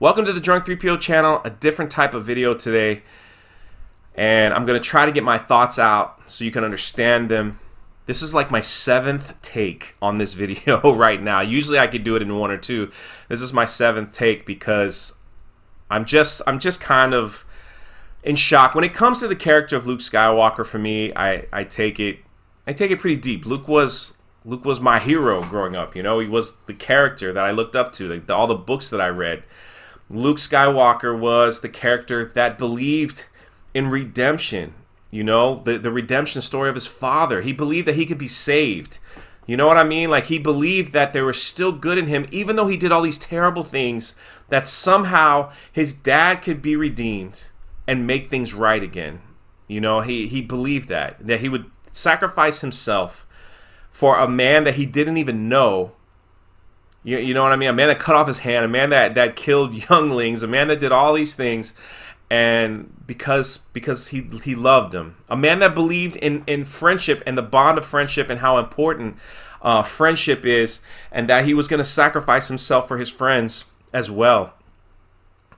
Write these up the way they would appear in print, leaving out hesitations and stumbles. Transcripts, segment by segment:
Welcome to the Drunk 3PO channel, a different type of video today. And I'm going to try to get my thoughts out so you can understand them. This is like my 7th take on this video right now. Usually I could do it in 1 or 2. This is my 7th take because I'm just kind of in shock. When it comes to the character of Luke Skywalker, for me, I take it pretty deep. Luke was my hero growing up. You know, he was the character that I looked up to, all the books that I read. Luke Skywalker was the character that believed in redemption, you know, the redemption story of his father. He believed that he could be saved. You know what I mean? Like, he believed that there was still good in him, even though he did all these terrible things, that somehow his dad could be redeemed and make things right again. You know, he believed that he would sacrifice himself for a man that he didn't even know. You know what I mean? A man that cut off his hand, a man that killed younglings, a man that did all these things, and because he loved him. A man that believed in friendship and the bond of friendship and how important friendship is, and that he was going to sacrifice himself for his friends as well.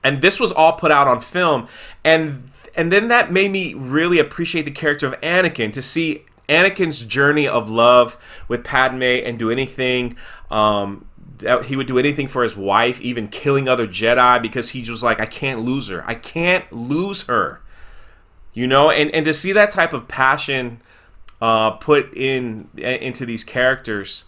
And this was all put out on film, and then that made me really appreciate the character of Anakin, to see Anakin's journey of love with Padme and do anything. He would do anything for his wife, even killing other Jedi, because he was like, I can't lose her. I can't lose her. You know, and to see that type of passion put into these characters,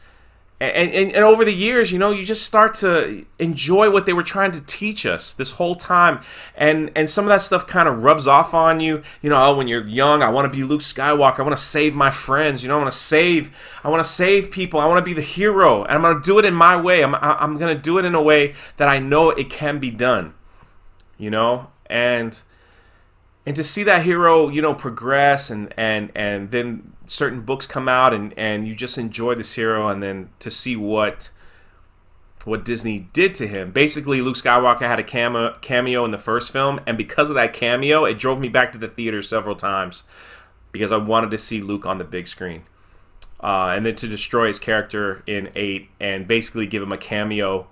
and over the years, you know, you just start to enjoy what they were trying to teach us this whole time, and some of that stuff kind of rubs off on you. You know, oh, when you're young, I want to be Luke Skywalker. I want to save my friends. You know, I want to save people. I want to be the hero, and I'm going to do it in my way. I'm going to do it in a way that I know it can be done. You know, and to see that hero, you know, progress, and then certain books come out, and you just enjoy this hero, and then to see what Disney did to him. Basically, Luke Skywalker had a cameo in the first film, and because of that cameo, it drove me back to the theater several times because I wanted to see Luke on the big screen. And then to destroy his character in 8 and basically give him a cameo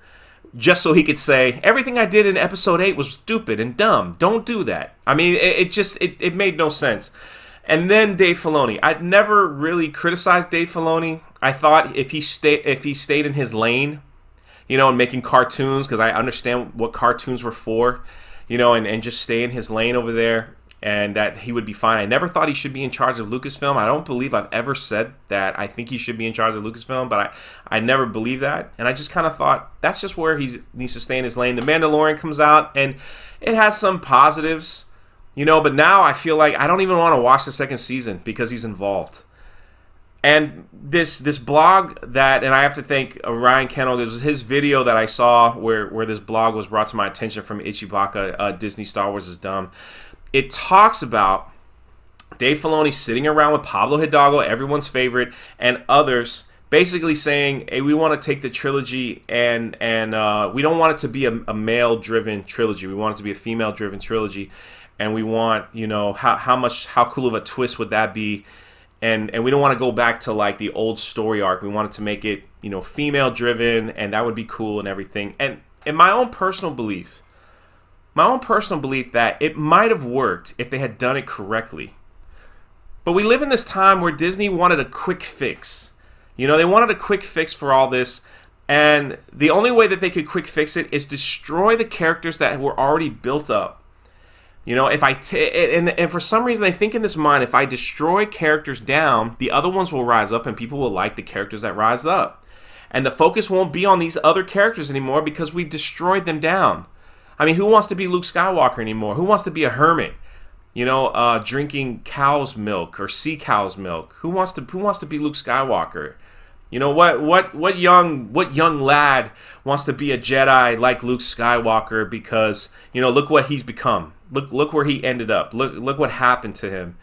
just so he could say, everything I did in episode 8 was stupid and dumb. Don't do that. I mean, it made no sense. And then Dave Filoni. I'd never really criticized Dave Filoni. I thought if he stayed in his lane, you know, and making cartoons, because I understand what cartoons were for, you know, and just stay in his lane over there, and that he would be fine. I never thought he should be in charge of Lucasfilm. I don't believe I've ever said that I think he should be in charge of Lucasfilm, but I never believed that. And I just kind of thought that's just where he needs to stay in his lane. The Mandalorian comes out, and it has some positives, you know, but now I feel like I don't even want to watch the second season because he's involved. And this blog that, and I have to thank Ryan Kennel, it was his video that I saw where this blog was brought to my attention from Ichibaka, Disney Star Wars is Dumb. It talks about Dave Filoni sitting around with Pablo Hidalgo, everyone's favorite, and others, basically saying, hey, we want to take the trilogy and we don't want it to be a male-driven trilogy. We want it to be a female-driven trilogy. And we want, you know, how cool of a twist would that be? And we don't want to go back to like the old story arc. We wanted to make it, you know, female-driven, and that would be cool and everything. And in my own personal belief that it might have worked if they had done it correctly. But we live in this time where Disney wanted a quick fix. You know, they wanted a quick fix for all this, and the only way that they could quick fix it is destroy the characters that were already built up. You know, if and for some reason they think in this mind, if I destroy characters down, the other ones will rise up and people will like the characters that rise up. And the focus won't be on these other characters anymore because we've destroyed them down. I mean, who wants to be Luke Skywalker anymore? Who wants to be a hermit? You know, drinking cow's milk or sea cow's milk. Who wants to be Luke Skywalker? You know, what young lad wants to be a Jedi like Luke Skywalker? Because, you know, look what he's become. Look where he ended up. Look what happened to him.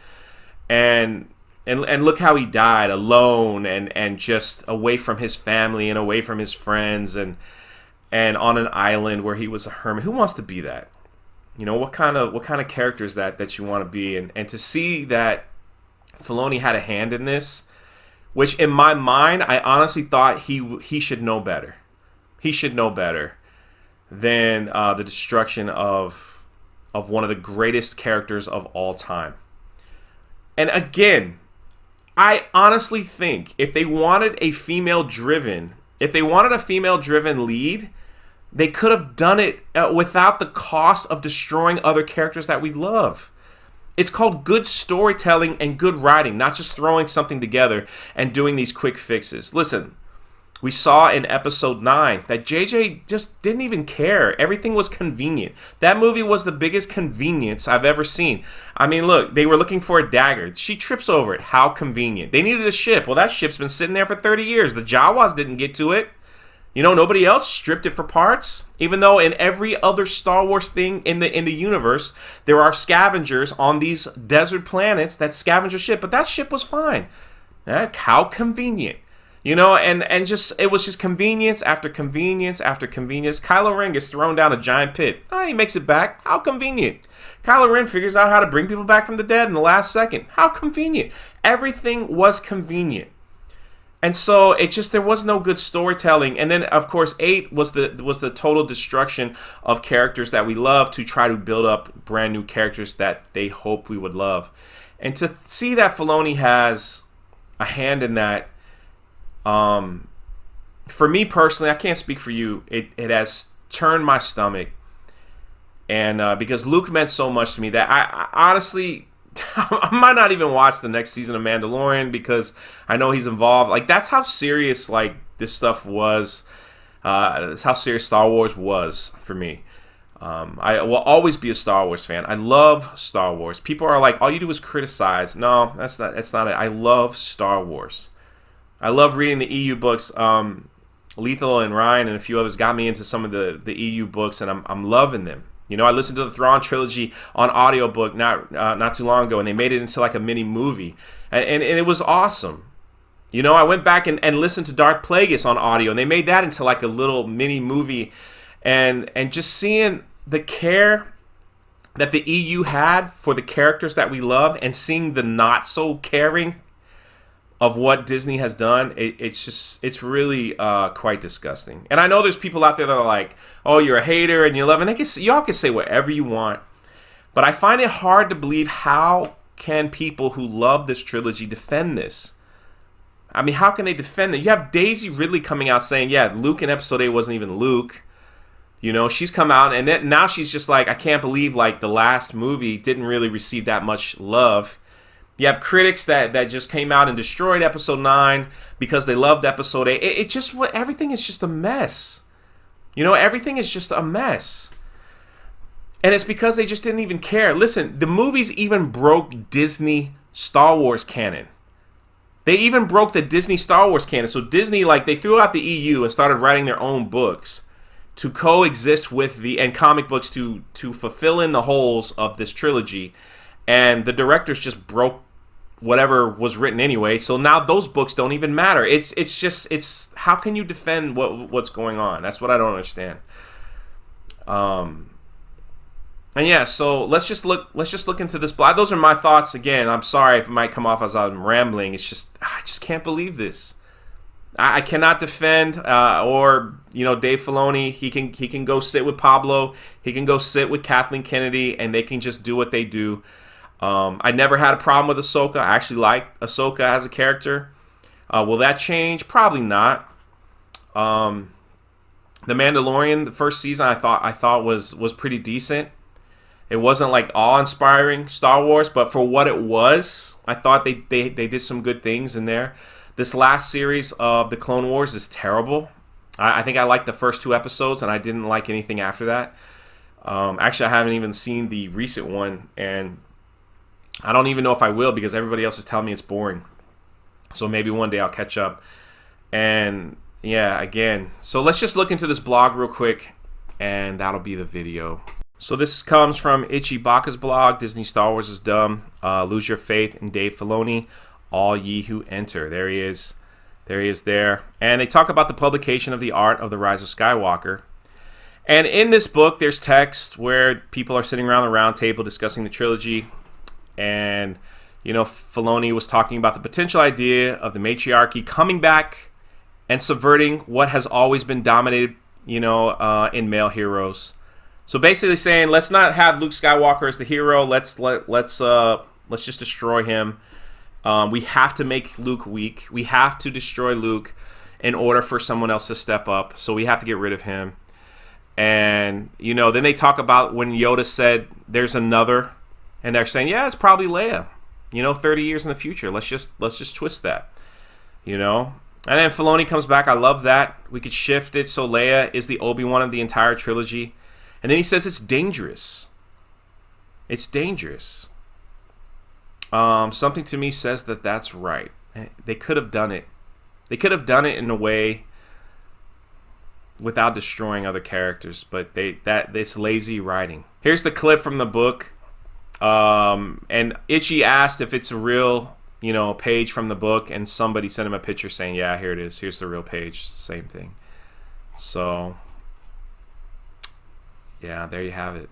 And look how he died, alone and just away from his family and away from his friends and on an island where he was a hermit. Who wants to be that? You know, what kind of character is that you want to be? And to see that Filoni had a hand in this, which in my mind I honestly thought he should know better. He should know better. than the destruction of one of the greatest characters of all time. And again, I honestly think if they wanted a female-driven lead, they could have done it without the cost of destroying other characters that we love. It's called good storytelling and good writing, not just throwing something together and doing these quick fixes. Listen, we saw in episode 9 that JJ just didn't even care. Everything was convenient. That movie was the biggest convenience I've ever seen. I mean, look, they were looking for a dagger. She trips over it. How convenient. They needed a ship. Well, that ship's been sitting there for 30 years. The Jawas didn't get to it. You know, nobody else stripped it for parts. Even though in every other Star Wars thing in the universe, there are scavengers on these desert planets that scavenge a ship. But that ship was fine. How convenient. You know, and just it was just convenience after convenience after convenience. Kylo Ren gets thrown down a giant pit. He makes it back. How convenient. Kylo Ren figures out how to bring people back from the dead in the last second. How convenient. Everything was convenient. And so it just, there was no good storytelling. And then of course 8 was the total destruction of characters that we love to try to build up brand new characters that they hope we would love. And to see that Filoni has a hand in that, for me personally, I can't speak for you, it has turned my stomach. And because Luke meant so much to me that I honestly I might not even watch the next season of Mandalorian because I know he's involved. Like, that's how serious like this stuff was. That's how serious Star Wars was for me. I will always be a Star Wars fan. I love Star Wars. People are like, all you do is criticize. No, that's not it. I love Star Wars. I love reading the EU books. Lethal and Ryan and a few others got me into some of the EU books, and I'm loving them. You know, I listened to the Thrawn trilogy on audiobook not too long ago, and they made it into like a mini movie, and it was awesome. You know, I went back and listened to Dark Plagueis on audio, and they made that into like a little mini movie, and just seeing the care that the EU had for the characters that we love, and seeing the not so caring of what Disney has done, it's really quite disgusting. And I know there's people out there that are like, oh, you're a hater and you love it. And y'all can say whatever you want. But I find it hard to believe, how can people who love this trilogy defend this? I mean, how can they defend it? You have Daisy Ridley coming out saying, yeah, Luke in episode 8 wasn't even Luke. You know, she's come out and then now she's just like, I can't believe like the last movie didn't really receive that much love. You have critics that just came out and destroyed episode 9 because they loved episode 8. Everything is just a mess. You know, everything is just a mess. And it's because they just didn't even care. Listen, the movies even broke Disney Star Wars canon. They even broke the Disney Star Wars canon. So Disney, like, they threw out the EU and started writing their own books to coexist with and comic books to fulfill in the holes of this trilogy. And the directors just broke whatever was written anyway, so now those books don't even matter. It's how can you defend what's going on? That's what I don't understand. And yeah, so let's just look into this blog. Those are my thoughts. Again, I'm sorry if it might come off as I'm rambling. It's just, I just can't believe this. I cannot defend or you know, Dave Filoni. He can go sit with Pablo. He can go sit with Kathleen Kennedy, and they can just do what they do. I never had a problem with Ahsoka. I actually like Ahsoka as a character. Will that change? Probably not. The Mandalorian, the first season, I thought was pretty decent. It wasn't like awe-inspiring Star Wars, but for what it was, I thought they did some good things in there. This last series of the Clone Wars is terrible. I think I liked the first 2 episodes, and I didn't like anything after that. Actually, I haven't even seen the recent one, and I don't even know if I will because everybody else is telling me it's boring. So maybe one day I'll catch up. And yeah, again, so let's just look into this blog real quick, and that'll be the video. So this comes from Itchy Baka's blog. Disney Star Wars is dumb. Lose your faith in Dave Filoni. All ye who enter. There he is. There he is there. And they talk about the publication of The Art of the Rise of Skywalker. And in this book, there's text where people are sitting around the round table discussing the trilogy. And, you know, Filoni was talking about the potential idea of the matriarchy coming back and subverting what has always been dominated in male heroes. So basically saying, let's not have Luke Skywalker as the hero. Let's just destroy him. We have to make Luke weak. We have to destroy Luke in order for someone else to step up. So we have to get rid of him. And then they talk about when Yoda said there's another, and they're saying, yeah, it's probably Leia. 30 years in the future. Let's just twist that. And then Filoni comes back. I love that. We could shift it so Leia is the Obi-Wan of the entire trilogy. And then he says it's dangerous. It's dangerous. Something to me says that that's right. They could have done it. They could have done it in a way without destroying other characters, but it's lazy writing. Here's the clip from the book. And Itchy asked if it's a real, page from the book, and somebody sent him a picture saying, yeah, here it is. Here's the real page. Same thing. So, yeah, there you have it.